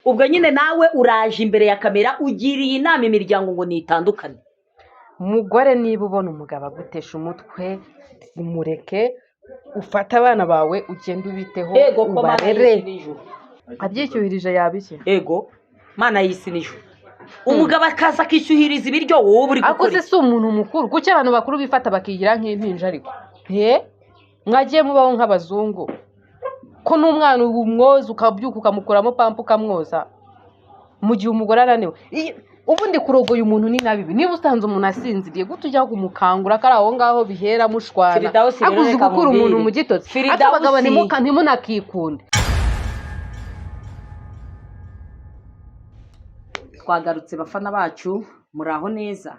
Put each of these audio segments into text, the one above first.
ubwo nyine nawe uraje imbere ya kamera ugiriye inama imiryango ngo nitandukane. Umugore niba ubona umugabo agutesha umutwe umureke ufata abana bawe ugende ubiteho ubarere. Abyishyuhirije yabishye. Ego mana y'isi n'ijuru. Umugabo akaza akishyuhiriza ibiryo wowe uri gukora. Akoze si umuntu mukuru kuki abantu bakuru bifata bakigira nk'impinja ariko. Mwagiye mubaho nk'abazungu. Ko n'umwana umwoza ukabyuka ukamukuramo pampa ukamwoza. Mu gihe umugore araniwe. Ubundi kurogoya umuntu ni nabibi. Niba usanze umuntu asinziriye gute ujya kumukangura kari aho ngaho bihera mushwana. Aguze gukura umuntu mu gitotsi. Abagabo ntimunakikunde. Twagarutse bafana bacu muraho neza.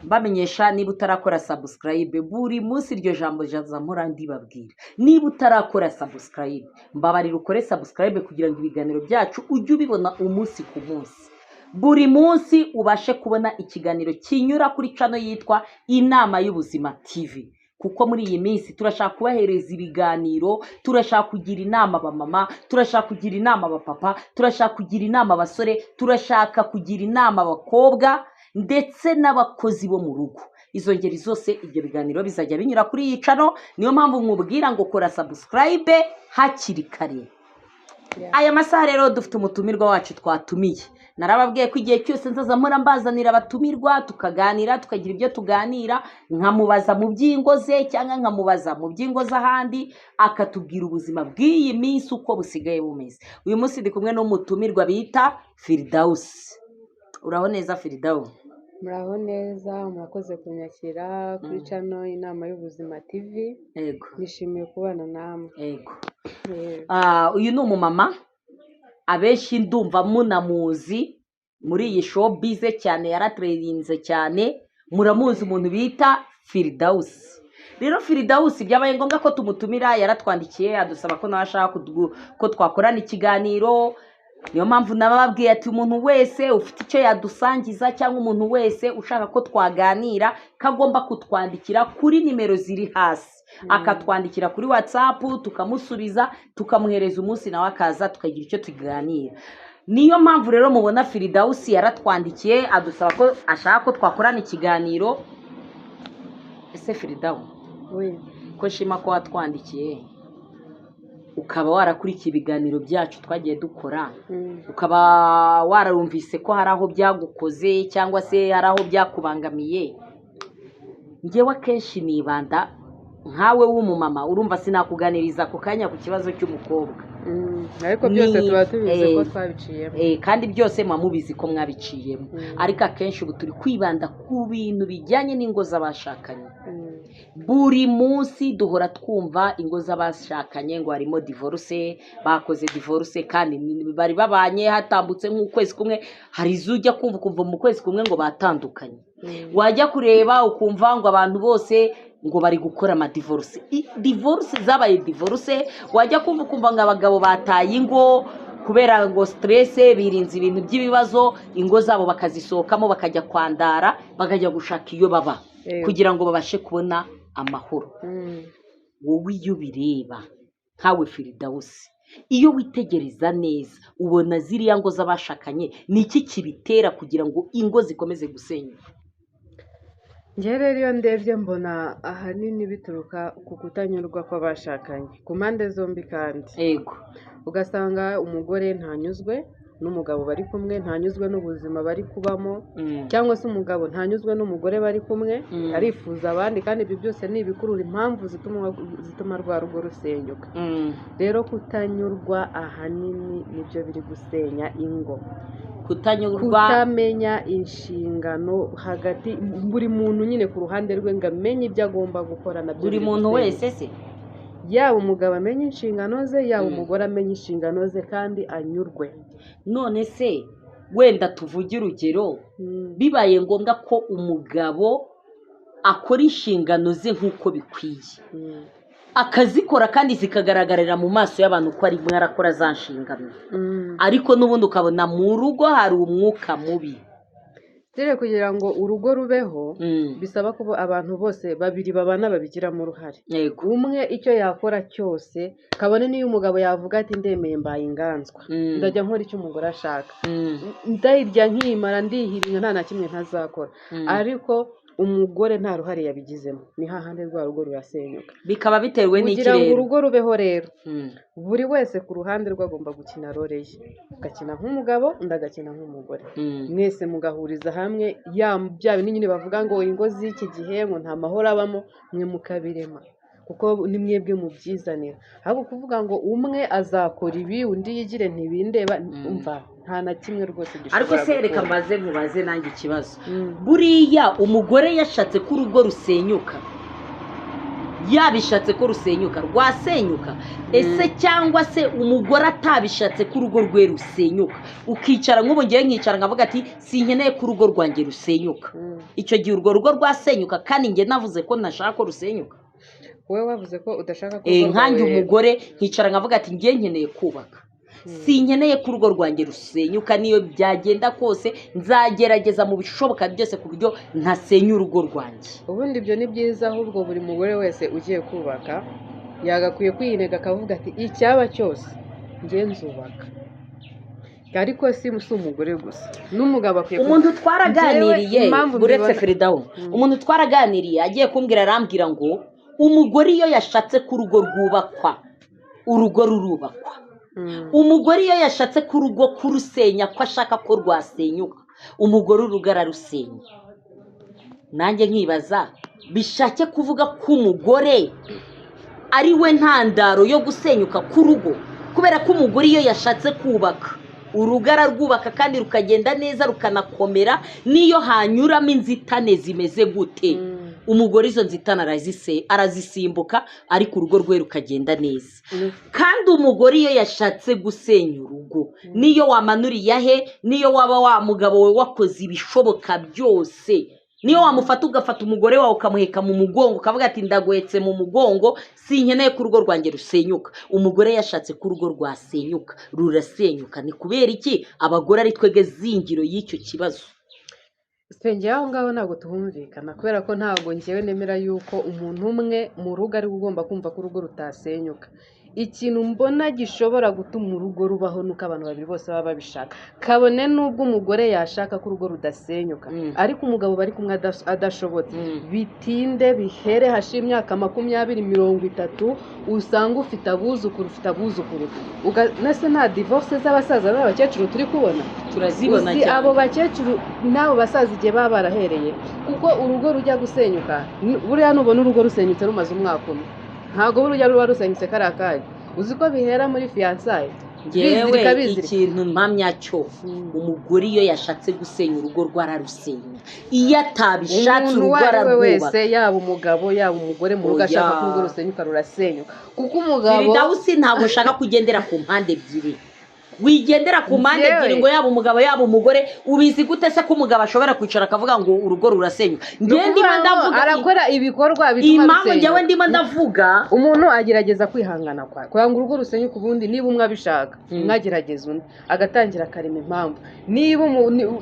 Bamenyesha niba utarakora subscribe buri munsi iryo jambo jazamura ndibabwira. Niba utarakora subscribe mbabarira ukore subscribe kugira ngo ibiganiro byacu ujye ubibona umunsi ku munsi. Buri munsi ubashe kubona ikiganiro kinyura kuri channel yitwa Inama y'Ubuzima TV. Kuko muri iyi minsi turashaka kubahereza ibiganiro, turashaka kugira inama abamama, turashaka kugira inama abapapa, turashaka kugira inama abasore, turashaka kugira inama abakobwa ndetse n'abakozi bo mu rugo. Izo ngeri zose ibyo biganiro bizajya binyura kuri iyi channel. Niyo mpamvu nkubwira ngo kora subscribe hakiri kare. Aya masaha rero dufite umutumirwa wacu twatumiye. Narababwiye ko igihe cyose nzaza mpora mbazanira abatumirwa tukaganira tukagira ibyo tuganira, nkamubaza mu byingo ze cyangwa nkamubaza mu byingo z'ahandi akatubwira ubuzima bw'iyi minsi uko busigaye bumeze. Uyu munsi ndi kumwe n'umutumirwa bita Firdaus. Uraho neza Firdaus? Muraho neza, murakoze kunyakira kuri channel Inama y'Ubuzima TV. Yego. Nishimiye kubana namwe. Yego. Uyu ni umumama abenshi ndumva munamuzi muri iyi showbiz cyane, yaratrelinze cyane, muramuzi umuntu bita Firdaus. Rero Firdaus byabaye ngombwa ko tumutumira, yaratwandikiye adusaba ko nashaka ko twakorana ikiganiro. Niyo mpamvu nabababwiye ati umuntu wese ufite icyo yadusangiza cyangwa umuntu wese ushaka ko twaganira kagomba kutwandikira kuri nimero ziri hasi. Akatwandikira kuri WhatsApp tukamusubiza tukamuhereza umunsi nawe akaza tukagira icyo tuganira. Niyo mpamvu rero mubona Firdaus yaratwandikiye adusaba ko ashaka ko twakorana ikiganiro. Ese Firdaus, ko shima ko watwandikiye ukaba warakurikiye ibiganiro byacu twagiye dukora, ukaba wararumvise ko hari aho byagukoze cyangwa se hari aho byakubangamiye. Ngewe akenshi nibanda nkawe w'umumama, urumva sinakuganiriza ako kanya ku kibazo cy'umukobwa. Ariko byose tuba tubizi ko twabiciyemo. Kandi byose mubizi ko mwabiciyemo. Ariko akenshi ubu turi kwibanda ku bintu bijyanye n'ingo z'abashakanye. Buri munsi duhora twumva ingo z'abashakanye ngo harimo divorce, bakoze divorce kandi bari babanye hatambutse nk'ukwezi kumwe, hari izujya kumva mu kwezi kumwe ngo batandukanye. Wajya kureba ukumva ngo abantu bose ngo bari gukora ama divorce. Divorce zabaye divorce, wajya kumva ngo abagabo bataye ingo kubera ngo stress, birinze ibintu by'ibibazo, ingo zabo bakazisohokamo bakajya kwandara, bakajya gushaka iyo baba kugira ngo babashe kubona amahoro. Wowe iyo bireba nkawe Firdaus, iyo witegereza neza ubona ziriya ngo z'abashakanye niki kibitera kugira ngo ingo zikomeze gusenyuka? Njye rero iyo ndebye mbona ahanini bituruka ku kutanyurwa kw'abashakanye ku mpande zombi kandi. Yego. Ugasanga umugore ntanyuzwe n'umugabo bari kumwe, ntanyuzwe n'ubuzima bari kubamo, cyangwa se umugabo ntanyuzwe n'umugore bari kumwe, arifuza abandi, kandi ibyo byose ni ibikurura impamvu zituma rwa rugo rusenyuka. Rero kutanyurwa ahanini nibyo biri gusenya ingo. Kutamenya inshingano hagati buri muntu nyine ku ruhande rwe ngo amenye ibyo agomba gukora nabyo. Buri muntu wese se yaba umugabo amenye inshingano ze, yaba umugore amenye inshingano ze kandi anyurwe. None se wenda tuvuge urugero, bibaye ngombwa ko umugabo akora inshingano ze nk'uko bikwiye, akazikora kandi zikagaragarira mu maso y'abantu ko ari mwarakora za nshingano, ariko n'ubundi ukabona mu rugo hari umwuka mubi. rero kugira ngo urugo rubeho Mm. bisaba ko abantu bose babiri babana babigiramo uruhare. Yego. Umwe icyo yakora cyose kabone n'iyo umugabo yavuga ati ndemeye mbaye inganzwa Mm. ndajya nkora icyo umugore ashaka, Mm. ndayirya nkimara ndihirira nta na kimwe ntazakora, Mm. ariko umugore nta ruhare yabigizemo, ni hahandi rwa rugo rurasenyuka. Bikaba bitewe n'iki kugira ngo rero? urugo rubeho rero Mm. buri wese ku ruhande rwe agomba gukina role ye, agakina nk'umugabo undi agakina nk'umugore, Mm. mwese mugahuriza hamwe bya bindi nyine bavuga ngo ingo z'iki gihe ngo nta mahoro abamo, mwe mukabirema kuko ni mwebwe mubyizanira, ahubwo kuvuga ngo umwe azakora ibi undi yigire ntibindeba, umva nta na kimwe rwose gishobora ariko se reka gukora. mbaze nkubaze nanjye ikibazo. Mm. Buriya umugore yashatse ko urugo rusenyuka, yabishatse ko rusenyuka rwasenyuka, ese cyangwa se umugore atabishatse ko urugo rwe rusenyuka, ukicara nk'ubu ngewe nkicara nkavuga ati sinkeneye ko urugo rwanjye rusenyuka, Mm. icyo gihe urwo rugo rwasenyuka kandi njye navuze ko ntashaka ko rusenyuka. wowe wavuze ko udashaka ko Nkanjye umugore nkicara nkavuga ati ngewe nkeneye kubaka, sinkeneye ko urugo rwanjye rusenyuka, niyo byagenda kose nzagerageza mu bishoboka byose ku buryo ntasenya urugo rwanjye. ubundi ibyo ni byiza, ahubwo buri mugore wese ugiye kubaka yagakwiye kwiyinega akavuga ati icyaba cyose njye nzubaka, ariko si umugore gusa n'umugabo akwiye Umuntu twaraganiriye Njyewe impamvu uretse mbibona- Feridawo, umuntu twaraganiriye agiye kumbwira arambwira ngo umugore iyo yashatse ko urugo rwubakwa urugo rurubakwa, Mm. umugore iyo yashatse ko urugo kurusenya ko ashaka ko rwasenyuka, umugore urugo ararusenya. Nanjye nkibaza bishake kuvuga ko umugore ari we ntandaro yo gusenyuka k'urugo, kubera ko umugore iyo yashatse kubaka urugo ararwubaka kandi rukagenda neza rukanakomera, n'iyo hanyuramo inzitane zimeze gute umugore izo nzitane arazisimbuka, ariko urugo rwe rukagenda neza. Kandi umugore iyo yashatse gusenya urugo, niyo wamanuriye he, niyo waba wa mugabo we wakoze ibishoboka byose, niyo wamufata ugafata umugore wawe ukamuheka mu mugongo ukavuga ati ndaguhetse mu mugongo, sinkeneye ko urugo rwanjye rusenyuka, umugore yashatse ko urugo rwasenyuka rurasenyuka. Ni kubera iki abagore ari twege zingiro y'icyo kibazo? twengeye aho ngaho ntabwo tuhumvikana, kubera ko ntabwo ngewe nemera yuko umuntu umwe mu rugo ari we ugomba kumva ko urugo rutasenyuka. Ikintu mbona gishobora gutuma urugo rubaho nuko abantu babiri bose baba babishaka, kabone n'ubwo umugore yashaka ko urugo rudasenyuka ariko umugabo bari kumwe adashobotse, bitinde bihere hashira imyaka 20, 30 usanga ufite abuzukuru nase nta divorce z'abasaza n'abakecuru turi kubona, turazibona uzi abo bakecuru n'abo basaza igihe baba barahereye, kuko urugo rujya gusenyuka buriya nubona urugo rusenyutse rumaze umwaka umwe, ntabwo burya ruba rusenyutse kariya kanya, uzi ko bihera muri fiyansaye. Ngewe ikintu mpamya cyo, umugore iyo yashatse gusenya urugo rwararusenya, iyo atabishatse urugo ararwubaka. wese yaba umugabo yaba umugore mu rugo ashaka ko urugo rusenyuka rurasenyuka, kuko umugabo Firidausi ntabwo ushaka kugendera ku mpande ebyiri, wigendera ku mpande ebyiri ngo yaba umugabo yaba umugore. Ubizi gute se ko umugabo ashobora kwicara akavuga ngo urugo rurasenyuka? Ngewe ndimo ndavuga arakora ibikorwa bituma impamvu ngewe ndimo ndavuga umuntu agerageza kwihangana kwawe kugira ngo urugo rusenyuke, ubundi niba umwe abishaka mwagerageza undi agatangira akarema impamvu. Niba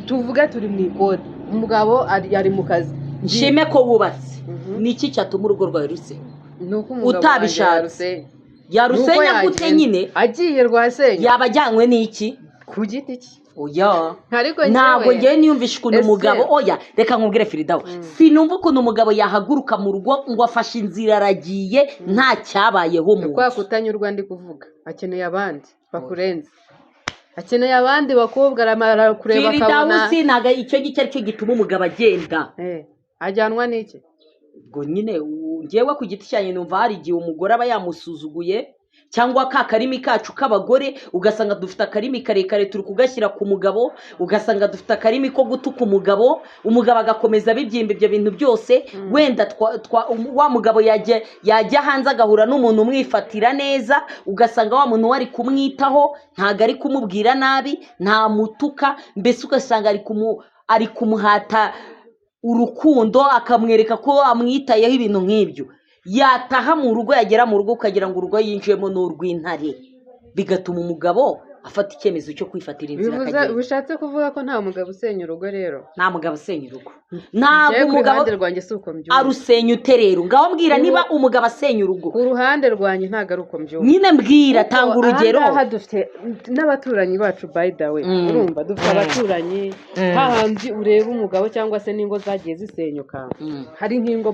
tuvuga turi mu ikode, umugabo ari mu kazi, nshime ko wubatse, niki cyatuma urugo rwawe rusenyuka? nuko umugabo utabishatse yarusenya gute? Nyine agiye rwasenya, yaba ajyanywe n'iki? ku giti cye. Oya, ariko ntabwo ngewe niyumvisha ukuntu umugabo, oya reka nkubwire Firidawo, sinumva ukuntu umugabo yahaguruka mu rugo ngo afashe inzira aragiye nta cyabayeho mu kwa kutanyurwa ndi kuvuga, akeneye abandi bakurenze, akeneye abandi bakobwa aramara kureba akabona. Firidawo ntago icyo ngicyo ari cyo gituma umugabo agenda. Ajyanwa n'iki? Ngo nyine ngewe ku giti cyanjye numva hari igihe umugore aba yamusuzuguye, cyangwa ka karimi kacu k'abagore ugasanga dufite akarimi karekare turi kugashyira ku mugabo, ugasanga dufite akarimi ko gutuka umugabo agakomeza abibyimba ibyo bintu byose. Wenda wa mugabo yajya hanze agahura n'umuntu umwifatira neza, ugasanga wa muntu wari kumwitaho ntago ari kumubwira nabi, nta mutuka, mbese ugasanga ari kumuhata urukundo, akamwereka ko amwitayeho, ibintu nk'ibyo. Yataha mu rugo, yagera mu rugo ukagira ngo urugo yinjiyemo n'urw'intare, bigatuma umugabo afata icyemezo cyo kwifatira inzira akagenda. bishatse kuvuga ko nta mugabo usenya urugo rero. Nta mugabo usenya urugo, ntabwo umugabo rwanjye si uko mbyumva arusenya uterera. Ngaho mbwira niba umugabo asenya urugo. ku ruhande rwanjye ntabwo ari uko mbyumva nyine mbwira, tanga urugero. aha dufite n'abaturanyi bacu by the way, urumva dufite abaturanyi hahandi ureba umugabo cyangwa se n'ingo zagiye zisenyuka. hari nk'ingo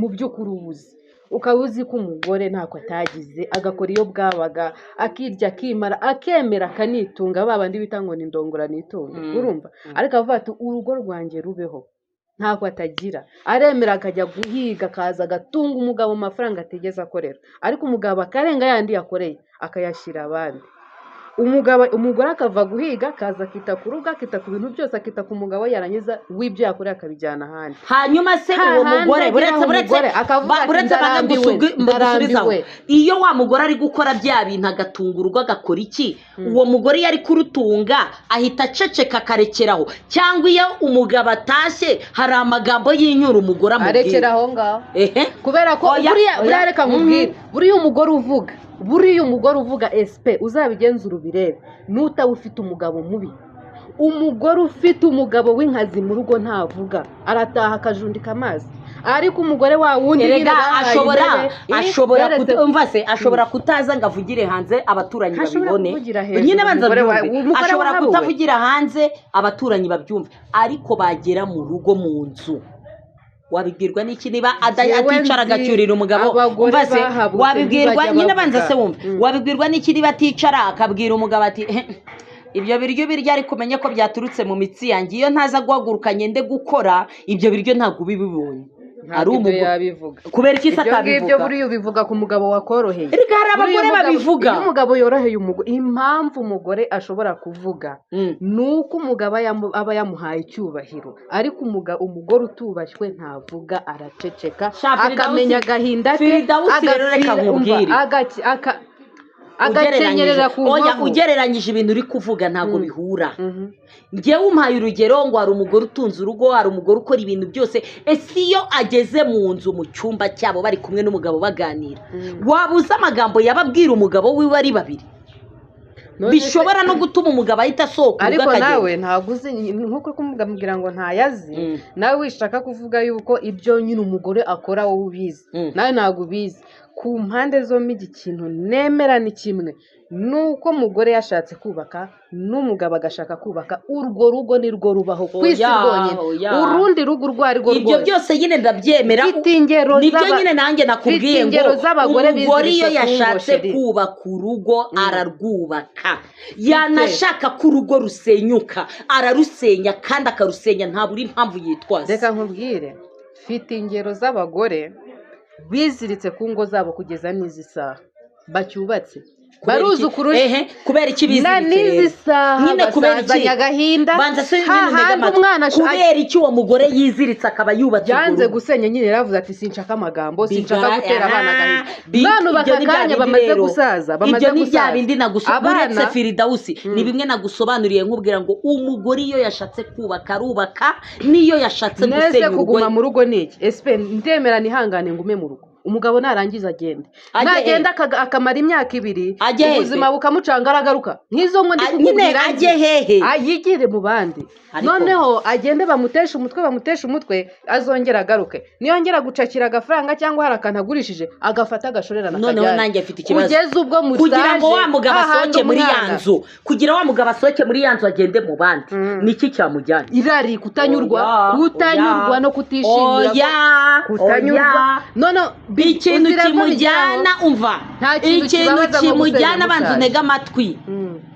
mu by'ukuri ubuzi, ukaba uzi ko umugore ntako atagize agakora iyo bwabaga, akirya akimara akemera akanitunga, babandi bita ngo ni ndongora nitunga, urumva. ariko avuga ati urugo rwanjye rubeho, ntako atagira, aremera akajya guhiga, akaza agatunga umugabo mu mafaranga atigeze akorera, ariko umugabo akarenga yandi yakoreye akayashyira abandi. umugore akava guhiga akaza akita ku rugo, akita ku bintu byose, akita ku mugabo, yarangiza w'ibyo yakoreye akabijyana ahandi. hanyuma se uwo mugore buretse gusubizaho, iyo wa mugore ari gukora bya bintu agatunga urugo agakora iki, uwo mugore yari kurutunga ahita aceceka akarekeraho, cyangwa iyo umugabo atashye hari amagambo y'inyura umugore amubwira arekera aho ngaho, kubera ko buriya reka nkubwire, buriya umugore uvuga SP uzabigenzura ubirebe, n'utaba ufite umugabo mubi. umugore ufite umugabo w'inkazi mu rugo ntavuga, arataha akajundika amazi. ariko umugore wa wundi ashobora kutaza ngo avugire hanze abaturanyi babibone. nyine ashobora kutavugira hanze abaturanyi babyumve, ariko bagera mu rugo mu nzu wabibwirwa n'iki niba aticara agacyurira umugabo? wabibwirwa nyine banza se wumve, wabibwirwa n'iki niba aticara akabwira umugabo ati ibyo biryo birya ariko umenye ko byaturutse mu mitsi yanjye, iyo ntaza guhaguruka ngende gukora ibyo biryo ntabwo ubibibonye. ari umugore kubera iki atabivuga? ibyo buriya ubivuga ku mugabo wakoroheye. Erega hari abagore babivuga. Iyo umugabo yoroheye umugore, impamvu umugore ashobora kuvuga nuko umugabo aba yamuhaye icyubahiro, ariko umugore utubashywe ntavuga, araceceka, akamenya agahinda ke, agakenyerera ku nkovu. ugereranyije ibintu uri kuvuga ntabwo bihura. njyewe umpaye urugero ngo hari umugore utunze urugo, hari umugore ukora ibintu byose, ese iyo ageze mu nzu mu cyumba cyabo bari kumwe n'umugabo baganira, wabuze amagambo yababwira umugabo wiwe ari babiri bishobora no gutuma umugabo ahita asohoka. ariko nawe ntabwo uzi, nkuko kumubwira ngo ntayazi, nawe wishaka kuvuga yuko ibyo nyine umugore akora wowe ubizi, nawe ntabwo ubizi. ku mpande zombi ikintu nemera ni kimwe, nuko umugore yashatse kubaka n'umugabo agashaka kubaka, urwo rugo ni rwo rubaho ku isi rwonyine. urundi rugo urwo ari rwo rwose, ibyo byose nyine ndabyemera. nibyo nyine nanjye nakubwiye ngo umugore iyo yashatse kubaka urugo ararwubaka, yanashaka ko urugo rusenyuka ararusenya, kandi akarusenya nta buri impamvu yitwaza. reka nkubwire, mfite ingero z'abagore biziritse ku ngo zabo kugeza n'izi saha bacyubatse, baruzi ukurusha. kubera iki biziritse nyine basazanye agahinda, kubera iki uwo mugore yiziritse akaba yubatse yanze gusenya. nyine yaravuze ati sinshaka amagambo, sinshaka gutera abana agahinda. none ubu aka kanya bamaze gusaza, ibyo ni bya bindi nagusobanuriye Firidausi, ni bimwe nagusobanuriye nkubwira ngo umugore iyo yashatse kubaka arubaka, n'iyo yashatse gusenya urugo. kuguma mu rugo ni iki? ndemera nihangane ngume mu rugo, umugabo narangiza agende, nagenda akamara imyaka 2 ubuzima bukamucanga aragaruka. nk'izo ngo ndi kukubwira ajye hehe, ayigire mu bandi, noneho agende bamutesha umutwe azongera agaruke. niyongera gucakira agafaranga cyangwa hari akantu agurishije agafata agashorera nakajyana. noneho nanjye afite ikibazo ugeze ubwo musaje kugira ngo wa mugabo asohoke muri ya nzu, agende mu bandi. niki cyamujyana? irari, kutanyurwa no kutishimira, kutanyurwa. ikintu kimujyana, umva, ikintu kimujyana, banza unega amatwi.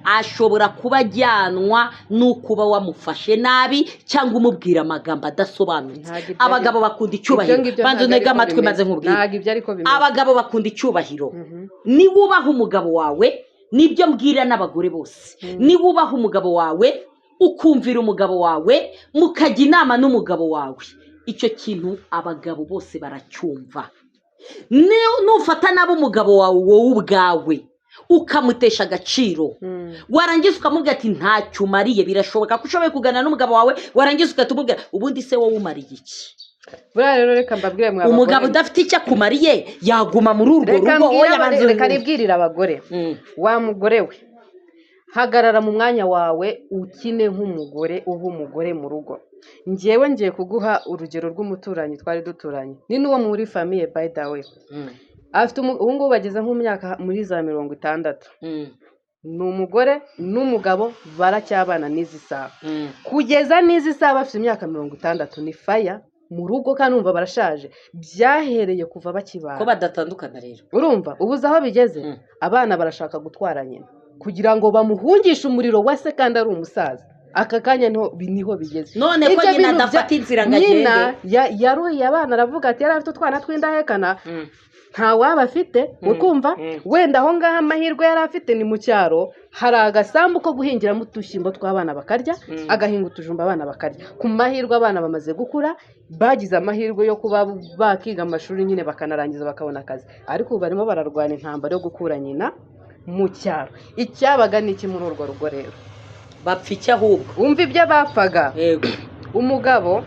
ashobora kuba ajyanwa n'ukuba wamufashe nabi cyangwa umubwira amagambo adasobanutse. abagabo bakunda icyubahiro, banza unega amatwi maze nkubwire. abagabo bakunda icyubahiro. niba ubaha umugabo wawe, nibyo mbwira n'abagore bose, niba ubaha umugabo wawe, ukumvira umugabo wawe, mukajya inama n'umugabo wawe, icyo kintu abagabo bose baracyumva. nufata nabo umugabo wawe wowe ubwawe ukamutesha agaciro, warangiza ukamubwira ati ntacyo umariye, birashoboka ko ushoboye kuganira n'umugabo wawe, warangiza ukatumubwira ubundi se wowe umariye iki? buriya rero reka mbabwire mwa bagore, umugabo udafite icyo akumariye yaguma muri urwo rugo. reka nibwirira abagore, wa mugore we, hagarara mu mwanya wawe ukine nk'umugore uba umugore mu rugo. Njyewe ngiye kuguha urugero rw'umuturanyi twari duturanye, ni n'uwo muri famiye by the way. Afite ubu ngubu bageze nk'umyaka muri za 60. Ni umugore n'umugabo baracyabana n'izi saha. Kugeza n'izi saha bafite imyaka 60 ni faya mu rugo kandi umva barashaje. Byahereye kuva bakibana. Ko badatandukana rero. Urumva ubuze aho bigeze, abana barashaka gutwara nyina kugira ngo bamuhungishe umuriro wa se kandi ari umusaza. Aka kanya niho bigeze. None ko nyina adafata inzira ngo agende. Nyina yaruhiye abana aravuga ati yari afite utwana tw'indahekana. Nta waba afite ukumva wenda aho ngaho amahirwe yari afite ni mu cyaro, hari agasambu ko guhingiramo utushyimbo tw'abana bakarya, agahinga utujumba abana bakarya. Ku mahirwe abana bamaze gukura, bagize amahirwe yo kuba bakiga amashuri nyine bakanarangiza bakabona akazi, ariko ubu barimo bararwana intambara yo gukura nyina mu cyaro. Icyabaga ni iki muri urwo rugo rero? Bapfa iki ahubwo? Umva ibyo bapfaga. Yego. Umugabo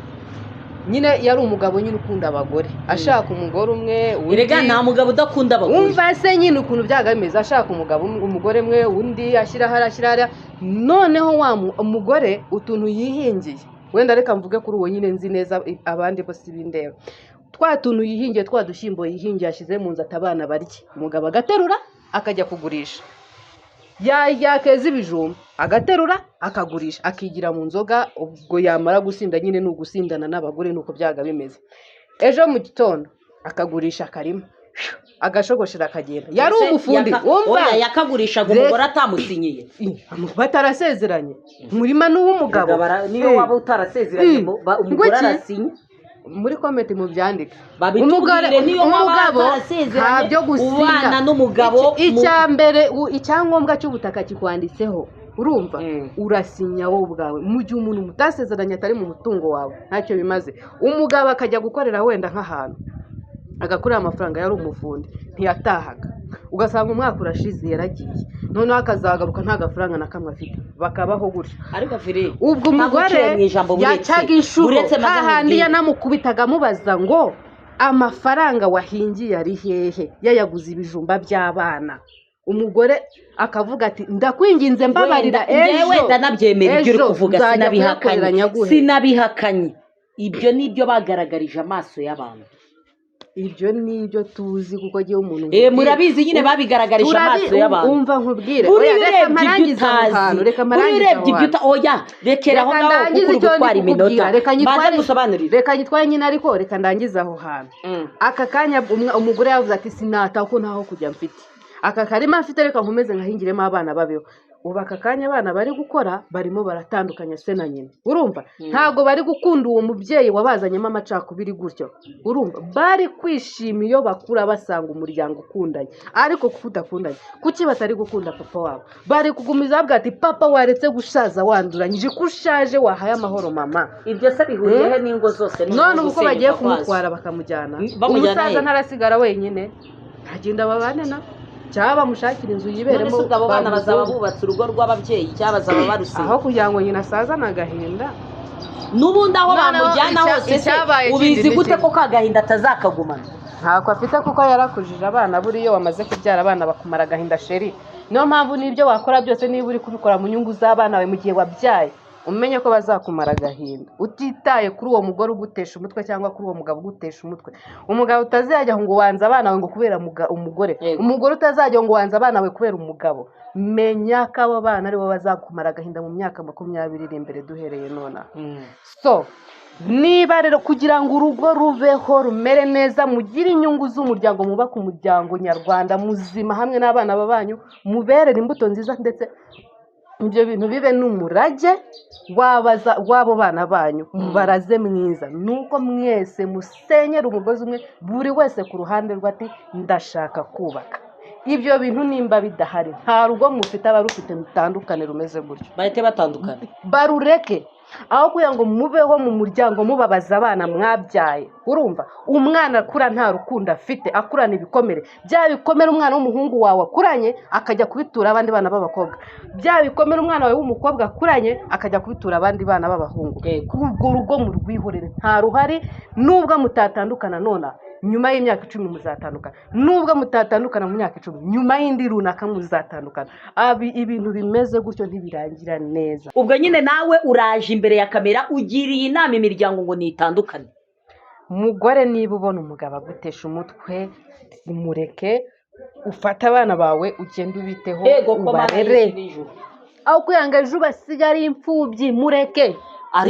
nyine yari umugabo nyine ukunda abagore, ashaka umugore umwe undi. Erega nta mugabo udakunda abagore. Umva se nyine ukuntu byagameze, ashaka umugore umwe undi ashyira hariya. Noneho wa umugore utuntu yihingiye, wenda reka mvuge kuri uwo nyine nzi neza, abandi bose bindeba. Twa tuntu yihingiye, twa dushyimbo yihingiye ashyize mu nzu atabana barye, umugabo agaterura akajya kugurisha. Yakeza ibijumba agaterura akagurisha, akigira mu nzoga. Ubwo yamara gusinda nyine ni ugusindana n'abagore, nuko byaga bimeze. Ejo mu gitondo akagurisha akarima, agashogoshera akagenda. Yari umufundi. Umva yakagurishaga umugore atamusinyiye, batarasezeranye. Umurima n'uw'umugabo. Niyo waba utarasezeranye umugore arasinya. Muri komenti mu byandika babitubwire niyo waba utarasezeranye ubana n'umugabo. Icyambere icyangombwa cy'ubutaka kikwanditseho, urumva urasinya wowe ubwawe. Mu gihe umuntu mutasezeranye atari mu mutungo wawe ntacyo bimaze. Umugabo akajya gukorera wenda nk'ahantu agakurira amafaranga, yari umufundi ntiyatahaga, ugasanga umwaka urashize yaragiye, noneho akazagaruka nta gafaranga na kamwe afite, bakabaho gutyo. Ariko Fire, ubwo umugore yacaga inshuro hahandi yanamukubitaga amubaza ngo amafaranga wahingiye ari hehe, yayaguze ibijumba by'abana. Umugore akavuga ati ndakwinginze mbabarira, ejo wenda nabyemera ibyo uri kuvuga, sinabihakanye. Ibyo nibyo bagaragarije amaso y'abantu. Ibyo nibyo tuzi kuko giye umuntu murabizi nyine babigaragarije amaso y'abantu. Umva nkubwire, reka marangiza ahantu, oya rekera aho ngaho kuko gutwara iminota maze gusobanurira. Reka gitwaye nyine, ariko reka ndangiza aho hantu. Aka kanya umugore yavuze ati sinata ko ntaho kujya mfite, aka karima mfite reka nkomeze nkahingiremo abana babeho. Ubu aka kanya abana bari gukora barimo baratandukanya se na nyina, urumva. Ntago bari gukunda uwo mubyeyi wabazanyemo amacakubiri gutyo, urumva. Bari kwishima iyo bakura basanga umuryango ukundanye, ariko kuko udakundanye kuki batari gukunda papa wabo? Bari kugumiza bavuga ati papa waretse gushaza wanduranyije ko ushaje, wahaye amahoro mama. Ibyo se bihuriye he n'ingo zose? None uko bagiye kumutwara bakamujyana, umusaza ntarasigara wenyine, ntagenda babane na cyaba mushakira inzu yiberemo. None abo bana bazaba bubatse urugo rw'ababyeyi cyaba bazaba baruse, aho kugira ngo nyina asazana agahinda. Nubundi aho bamujyana hose se ubizi gute ko kagahinda atazakagumana? Ntako afite kuko yarakujije abana. Buriyo wamaze kubyara abana bakumara agahinda sheri. Niyo mpamvu n'ibyo wakora byose niba uri kubikora mu nyungu z'abana bawe mu gihe wabyaye, umenye ko bazakumara agahinda, utitaye kuri uwo mugore ugutesha umutwe cyangwa kuri uwo mugabo ugutesha umutwe. Umugabo utazajya ngo wanze abana bawe ngo kubera umugore, umugore utazajya ngo wanze abana bawe kubera umugabo. Menya ko abo bana aribo bazakumara agahinda mu myaka 20 iri imbere duhereye nona. So niba rero kugira ngo urugo rubeho rumere neza, mugire inyungu z'umuryango, mubaka umuryango nyarwanda muzima hamwe n'abana babanyu, muberere imbuto nziza, ndetse ibyo bintu bibe n'umurage w'abo bana banyu, baraze mwiza. Nuko mwese musenyera umugozi umwe, buri wese ku ruhande rwe ati ndashaka kubaka. Ibyo bintu nimba bidahari, nta rugo mufite abarufite mutandukane rumeze gutyo, bahite batandukana, barureke. Aho kugira ngo mubeho mu muryango mubabaza abana mwabyaye, urumva umwana akura nta rukundo afite, akurana ibikomere, bya bikomere umwana w'umuhungu wawe akuranye akajya kubitura abandi bana b'abakobwa, bya bikomere umwana wawe w'umukobwa akuranye akajya kubitura abandi bana b'abahungu. Urwo rugo mu rwihorere nta ruhari, nubwo mutatandukana none nyuma y'imyaka 10 muzatandukana, nubwo mutatandukana mu myaka 10 nyuma y'indi runaka muzatandukana. Ibintu bimeze gutyo ntibirangira neza. Ubwo nyine nawe uraje imbere ya kamera ugiriye inama imiryango ngo nitandukane. Umugore niba ubona umugabo agutesha umutwe, mureke, ufata abana bawe ugende ubiteho ubarere, aho kuyanga ejo basigara imfubyi, mureke.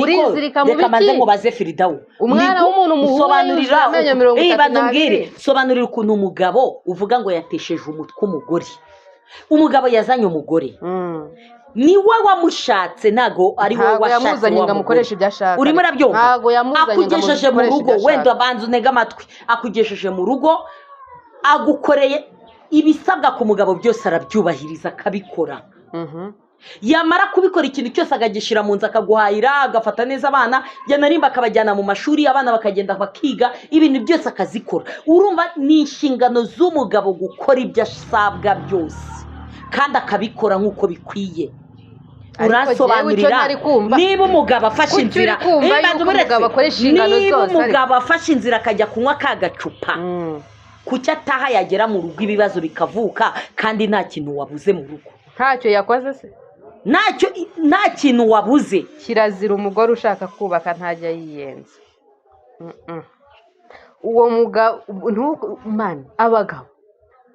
Urizirika mu biki? Reka maze mubaze Firidawo, umwana w'umuntu musobanurira sobanurira ukuntu umugabo uvuga ngo yatesheje umutwe umugore. Umugabo yazanye umugore, ni we wamushatse, ntago ari we washatse ngo amukoreshe ibyo ashaka. Urimo urabyumva? Ntago yamuzanye ngo akugejeje mu rugo, wenda banza unega amatwi, akugejeje mu rugo agukoreye ibisabwa ku mugabo byose arabyubahiriza akabikora. Yamara kubikora ikintu cyose akagishyira mu nzu, akaguhahira, agafata neza abana, yanarimba akabajyana mu mashuri, abana bakagenda bakiga, ibintu byose akazikora. Urumva ni inshingano z'umugabo gukora ibyo asabwa byose kandi akabikora nk'uko bikwiye. Urasobanurira niba umugabo afashe inzira, niba umugabo afashe inzira akajya kunywa ka gacupa, kuki ataha yagera mu rugo ibibazo bikavuka kandi nta kintu wabuze mu rugo? Ntacyo yakoze se, nta kintu wabuze. Kirazira umugore ushaka kubaka ntajya yiyenza. Uwo mugabo man abagabo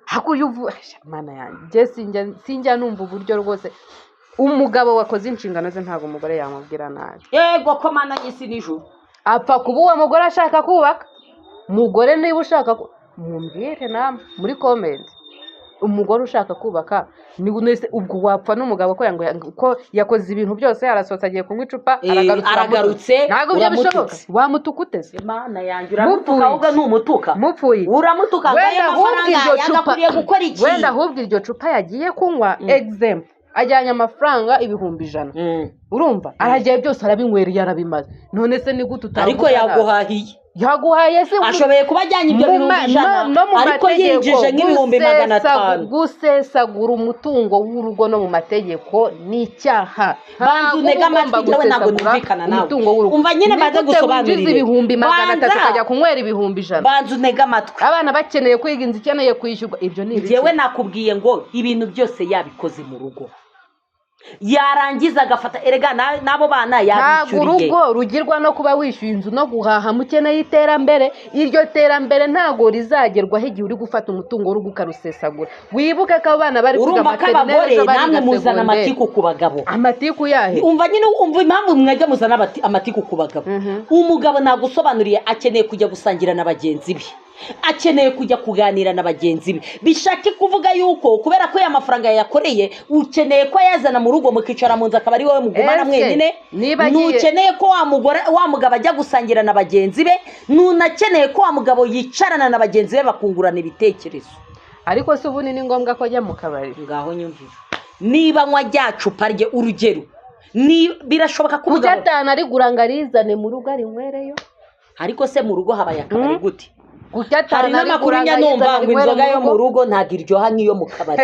hakuyuvu mana yanjye sinjya numva uburyo rwose umugabo wakoze inshingano ze ntago umugore yamubwira nabi. Yego ko mana y'isi n'ijuru apfa kuba uwo mugore ashaka kubaka. Umugore niba ushaka mumbwire namwe muri comment, umugore ushaka kubaka ni unese ubwo wapfa n'umugabo ko yakoze ibintu byose, arasohotse agiye kunywa icupa, aragarutse, ntago byo bishoboka. Wamutukuteze Imana yanjye, uramutuka ahubwo ntumutuka, mupfuye uramutuka ngaye amafaranga yagakuriye gukora iki? Wenda ahubwo iryo cupa yagiye kunywa example ajyanye amafaranga 100. Urumva aragiye byose arabinywereye arabimaze, none se ni gute utavuga? Ariko yaguhaye se ashoboye kuba ajyanye ibyo 100, ariko yinjije nk'ibihumbi 500. Gusesagura umutungo w'urugo no mu mategeko ni icyaha. Banza unega amatwi nawe ntabwo numvikana nawe. Umva nyine maze gusobanurira ibihumbi 300 akajya kunywera ibihumbi 100. Banza unega amatwi. Abana bakeneye kwiga, inzu ikeneye kwishyurwa, ibyo ni ibiki? Jewe nakubwiye ngo ibintu byose yabikoze mu rugo, yarangiza agafata erega nabo bana yabishyuriye. Ntago urugo rugirwa no kuba wishyuye inzu no guhaha mukeneye iterambere. Iryo terambere ntago rizagerwaho igihe uri gufata umutungo w'urugo ukarusesagura. Wibuke ko abana bari kwiga maternelle, namwe muzana amatiku ku bagabo. Amatiku yahe? Umva nyine, umva impamvu mwajya muzana amatiku ku bagabo. Umugabo nagusobanuriye akeneye kujya gusangira na bagenzi be, akeneye kujya kuganira na bagenzi be. Bishaka kuvuga yuko kubera ko ya mafaranga yakoreye ukeneye ko yazana mu rugo mukicara mu nzu akaba ari wowe mugumana mwenyine. Nukeneye ko wa mugabo ajya gusangira na bagenzi be, nunakeneye ko wa mugabo yicarana na bagenzi be bakungurana ibitekerezo. Ariko se ubu ni ngombwa ko ajya mu kabari? Ngaho nyumvira, niba nywa rya cupa rye urugero, birashoboka ko umugabo cyatana ari guranga rizane mu rugo ari nkwereyo. Ariko se mu rugo habaye akabari gute? Hari n'amakuru numva ngo inzoga yo mu rugo ntabwo iryoha nk'iyo mu kabari.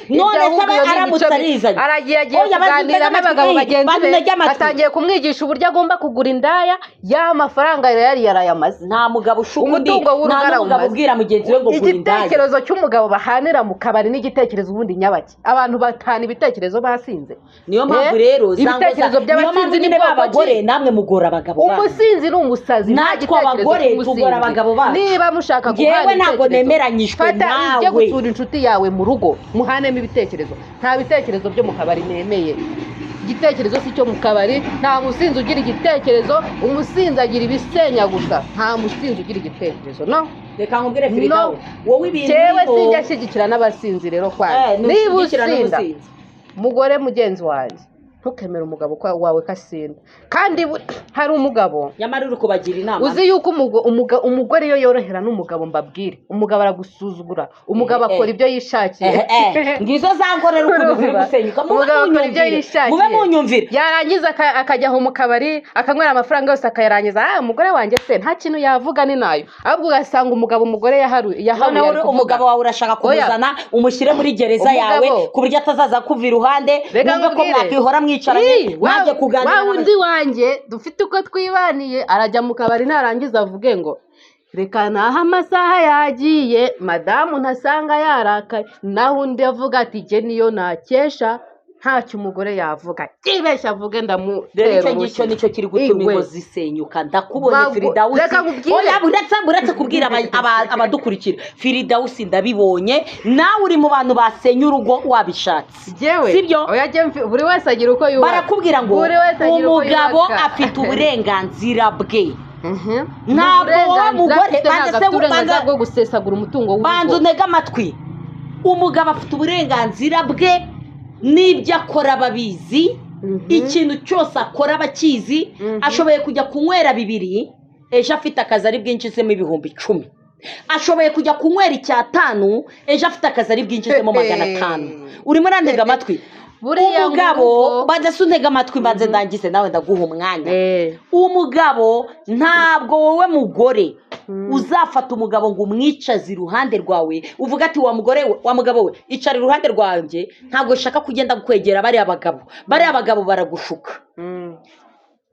None se aramutse arizanye aragiye kuganira n'abagabo bagenzi be, atangiye kumwigisha uburyo agomba kugura indaya, ya mafaranga yari yarayamaze. Nta mugabo ushuka undi, nta mugabo ubwira mugenzi we ngo gura indaya. Igitekerezo cy'umugabo bahanira mu kabari n'igitekerezo ubundi nyabaki. Abantu batana ibitekerezo basinze. Niyo mpamvu rero ibitekerezo by'abasinzi nyine b'abagore namwe mugora abagabo babo. Umusinzi ni umusazi, nta gitekerezo tugora abagabo babo. Niba mushaka yewe ntabwo nemeranyishwe nawe, ujye gusura inshuti yawe mu rugo muhanemo ibitekerezo. Nta bitekerezo byo mu kabari nemeye. Igitekerezo si cyo mu kabari. Nta musinzi ugira igitekerezo, umusinzi agira ibisenya gusa. Nta musinzi ugira igitekerezo. No, reka nkubwire Firidawo, wowe ibintu cyewe sinjya ashyigikira n'abasinzi rero kwa niba usinda mugore mugenzi wanjye, ntukemere umugabo wawe kasinda kandi hari umugabo nyamara uri kubagira inama uzi yuko umugore iyo yorohera n'umugabo mbabwire umugabo aragusuzugura umugabo akora ibyo yishakiye ngizo zankorera ukuntu ziri gusenyuka mube munyumvire yarangiza akajyaho mu kabari akanywera amafaranga yose akayarangiza umugore wanjye se nta kintu yavuga ni nayo ahubwo ugasanga umugore yaharuye umugabo wawe urashaka kumuzana umushyire muri gereza yawe ku buryo atazaza kuva iruhande wumve ko mwakwihora mwicaranye mwajye kuganira wa undi wanjye dufite uko twibaniye arajya mu kabari narangiza avuge ngo reka naho amasaha yagiye madamu ntasanga yarakaye naho undi avuga ati jye niyo nakesha ntacyo umugore yavuga kibeshya avuge ndamutera icyo ngicyo nicyo kiri gutuma ingo zisenyuka ndakubonye Firidausi uretse kubwira abadukurikira Firidausi ndabibonye nawe uri mu bantu basenya urugo wabishatse sibyo buri wese agira uko yubaka barakubwira ngo umugabo afite uburenganzira bwe ntabwo wowe mugore bwo gusesagura umutungo w'urugo banza unega amatwi umugabo afite uburenganzira bwe n'ibyo akora babizi ikintu cyose akora bakizi ashoboye kujya kunywera 2 ejo afite akazi ari bwinjizemo 10,000 ashoboye kujya kunywera 5 ejo afite akazi ari bwinjizemo 500 urimo urantega amatwi umugabo badasuntega amatwi mbanze ndangize nawe ndaguha umwanya umugabo ntabwo wowe mugore uzafata umugabo ngo umwicaze iruhande rwawe uvuga ati wa mugabo we icara iruhande rwanjye ntabwo ushaka kugenda kwegera bariya bagabo baragushuka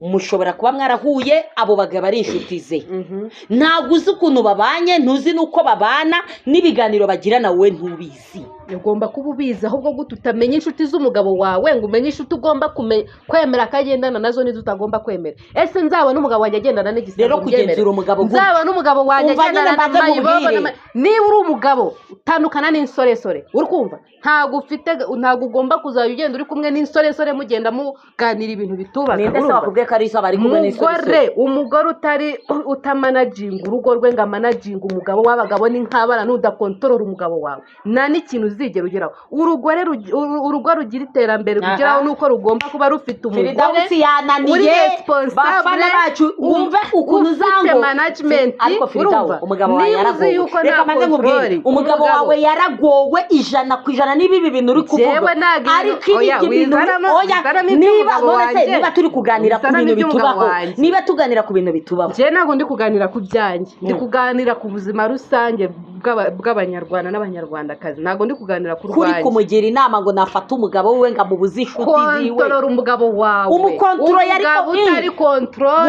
mushobora kuba mwarahuye abo bagabo ari inshuti ze ntabwo uzi ukuntu babanye ntuzi n'uko babana n'ibiganiro bagirana wowe ntubizi ugomba kuba ubizi ahubwo gute utamenya inshuti z'umugabo wawe ngo umenye inshuti ugomba kwemera ko agendana nazo nizo utagomba kwemera ese nzabona umugabo wanjye agendana n'igisambo rero kugenzura umugabo nzabona umugabo wanjye agendana n'amayibobo niba uri umugabo utandukana n'insoresore uri kumva ntabwo ugomba kuzajya ugenda uri kumwe n'insoresore mugenda muganira ibintu bitubaka ninde se wakubwiye ko ari izo bari kumwe n'insoresore umugore utamanaginga urugo rwe ngo amanaginga umugabo w'abagabo ni nk'abana n'udakontorora umugabo wawe nta n'ikintu uzigera ugeraho urugo rugira iterambere rugeraho nuko rugomba kuba rufite umugore uri responsable wumve ukuntu uzango management umugabo wawe yaragowe reka maze nkubwire umugabo wawe yaragowe 100% n'ibi bintu uri kuvuga ariko ibi bintu niba turi kuganira ku bintu bitubaho niba tuganira ku bintu bitubaho je ntago ndi kuganira ku byanjye ndi kuganira ku buzima rusange bw'abanyarwanda n'abanyarwandakazi ntago ndi kuganira ku rwanjye kuri kumugira inama ngo nafata umugabo we ngo amubuze inshuti ziwe kontrolora umugabo wawe umukontrol yari utari kontrol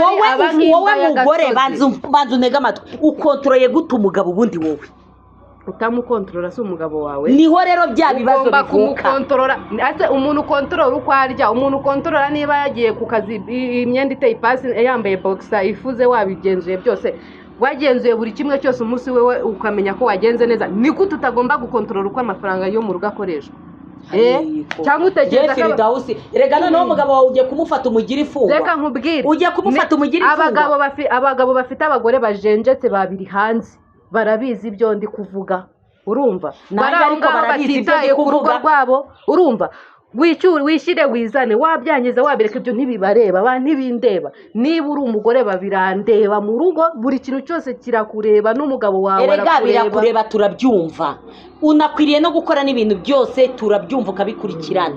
wowe mugore banzu ntega amatwi ukontroye gute umugabo ubundi wowe utamukontorora si umugabo wawe niho rero bya bibazo bivuka kumukontorora ase umuntu ukontorora uko arya umuntu ukontorora niba yagiye ku kazi imyenda iteye ipasi yambaye boxer ifuze wabigenzuye byose wagenzuye buri kimwe cyose umunsi wewe ukamenya ko wagenze neza niko tutagomba gukontorora uko amafaranga yo mu rugo akoreshwa cyangwa utekereza Firidausi rega noneho umugabo wawe ugiye kumufata umugira ifungwa reka nkubwire ugiye kumufata umugira ifungwa abagabo bafite abagore bajenjetse babiri hanze barabizi ibyo ndi kuvuga urumva barabizi batitaye ku rugo rwabo urumva wishyire wizane wabyangiza wabireka ibyo ntibibareba ntibindeba niba uri umugore babirandeba mu rugo buri kintu cyose kirakureba n'umugabo wawe birakureba turabyumva unakwiriye no gukora n'ibintu byose turabyumva ukabikurikirana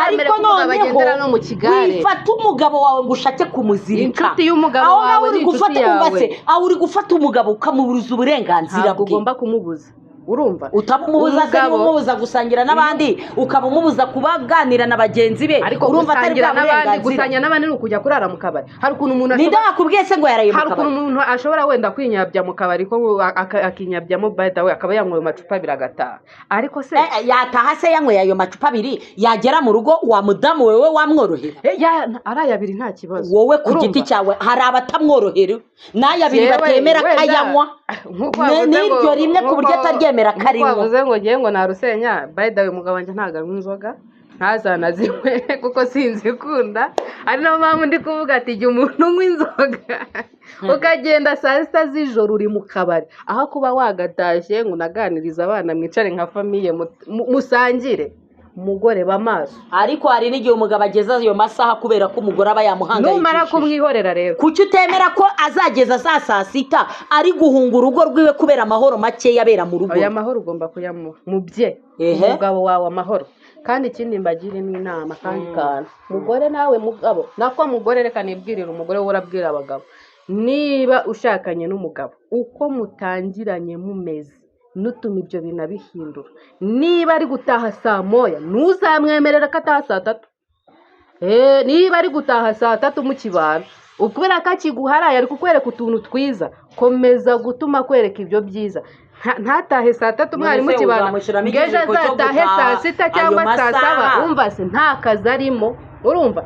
ariko noneho wifata umugabo wawe ngo ushake kumuzirika inshuti y'umugabo wawe n'inshuti yawe aho uri gufata umugabo ukamubuza uburenganzira bwe ugomba kumubuza urumva utamubuza se n'umubuza gusangira n'abandi ukamubuza kubaganira na bagenzi be urumva atari n'abandi gusangira n'abandi n'ukujya kurara mu kabari hari ukuntu umuntu ninde wakubwiye se ngo yaraye mu kabari hari ukuntu umuntu ashobora wenda kwinyabya mu kabari ko akinyabyamo by the way akaba yanyweye amacupa 2 agataha ariko se yataha se yanyweye ayo macupa 2 yagera mu rugo wa mudamu wewe wamworohera araya 2 nta kibazo wowe ku giti cyawe hari abatamworohera n'aya 2 batemera kayanywa n'iryo rimwe ku buryo ataryemera karimo wavuze ngo ngiye ngo narusenya by the way umugabo wanjye ntaga inzoga ntazanaziwe kuko sinzikunda ari nayo mpamvu ndi kuvuga ati igihe umuntu unywa inzoga ukagenda saa 6 z'ijoro uri mu kabari aho kuba wagatashye ngo unaganiriza abana mwicare nka famiye musangire umugore b'amaso. ariko hari n'igihe umugabo ageza ayo masaha kubera ko umugore aba yamuhangayikishije. numara kumwihorera rero, kuki utemera ko azageza saa sita ari guhunga urugo rwiwe kubera amahoro makeya abera mu rugo? aya mahoro ugomba kuyamuha mubye umugabo wawe amahoro. kandi ikindi mbagiremo inama kandi kantu, mugore nawe mugabo, nako mugore reka nibwirire umugore we urabwira abagabo, niba ushakanye n'umugabo uko mutangiranye mumeze nutuma ibyo bintu abihindura. niba ari gutaha saa moya ntuzamwemerera ko ataha saa tatu. niba ari gutaha saa tatu mukibana ukubera ko akiguharaye ari kukwereka utuntu twiza, komeza gutuma akwereka ibyo byiza. ntatahe saa tatu mwari mukibana ngeje azatahe saa sita cyangwa saa saba, umva se nta kazi arimo. urumva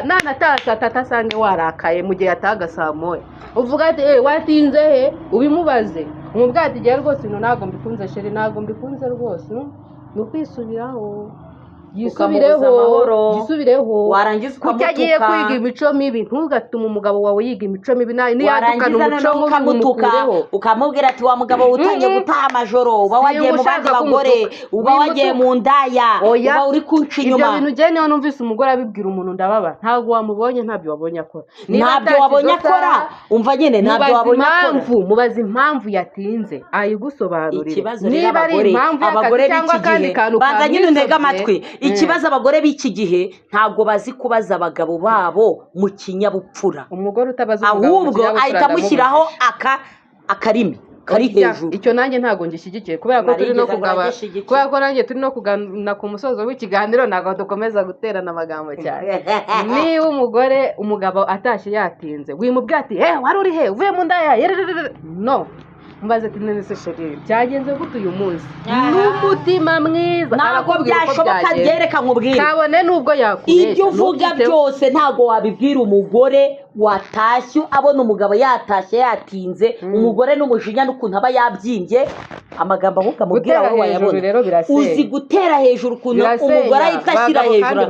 nanataha saa tatu asange warakaye mu gihe yatahaga saa moya, uvuga ati watinze he, ubimubaze umubwira ati igihe rwose ibintu ntabwo mbikunze sheri, ntabwo mbikunze rwose, ni ukwisubiraho. yisubireho warangiza kuko agiye kwiga imico mibi. ntugatume umugabo wawe yiga imico mibi, niyadukana umuco mubi umukureho. ukamubwira ati wa mugabo utangiye gutaha amajoro, uba wagiye mu bandi bagore, uba wagiye mu ndaya, uba uri kunca inyuma. ibyo bintu ugene niyo numvise umugore abibwira umuntu ndababa, ntabwo wamubonye, ntabyo wabonye akora. ntabyo wabonye akora, umva nyine ntabyo wabonye akora. mubaze impamvu yatinze ayigusobanurire. ikibazo rero abagore b'iki gihe banza nyine ntega amatwi. ikibazo abagore b'iki gihe ntabwo bazi kubaza abagabo babo mu kinyabupfura. umugore utabaza umugabo ahubwo ahita amushyiraho akarimi kari hejuru. icyo nanjye ntabwo ngishyigikiye, kubera ko nanjye turi no kugana ku musozo w'ikiganiro, ntabwo dukomeza guterana amagambo cyane. niba umugabo atashye yatinze wimubwira ati wari uri he, uvuye mu ndaya, no, mbaze ati none se sheri byagenze gute uyu munsi? n'umutima mwiza ntabwo byashoboka. byereka nkubwire, kabone nubwo yakubeshya, ibyo uvuga byose ntabwo wabibwira umugore watashye abona umugabo yatashye yatinze. umugore n'umujinya n'ukuntu aba yabyimbye, amagambo ahubwo amubwira wowe wayabona. uzi gutera hejuru ukuntu umugore ahita ashyira hejuru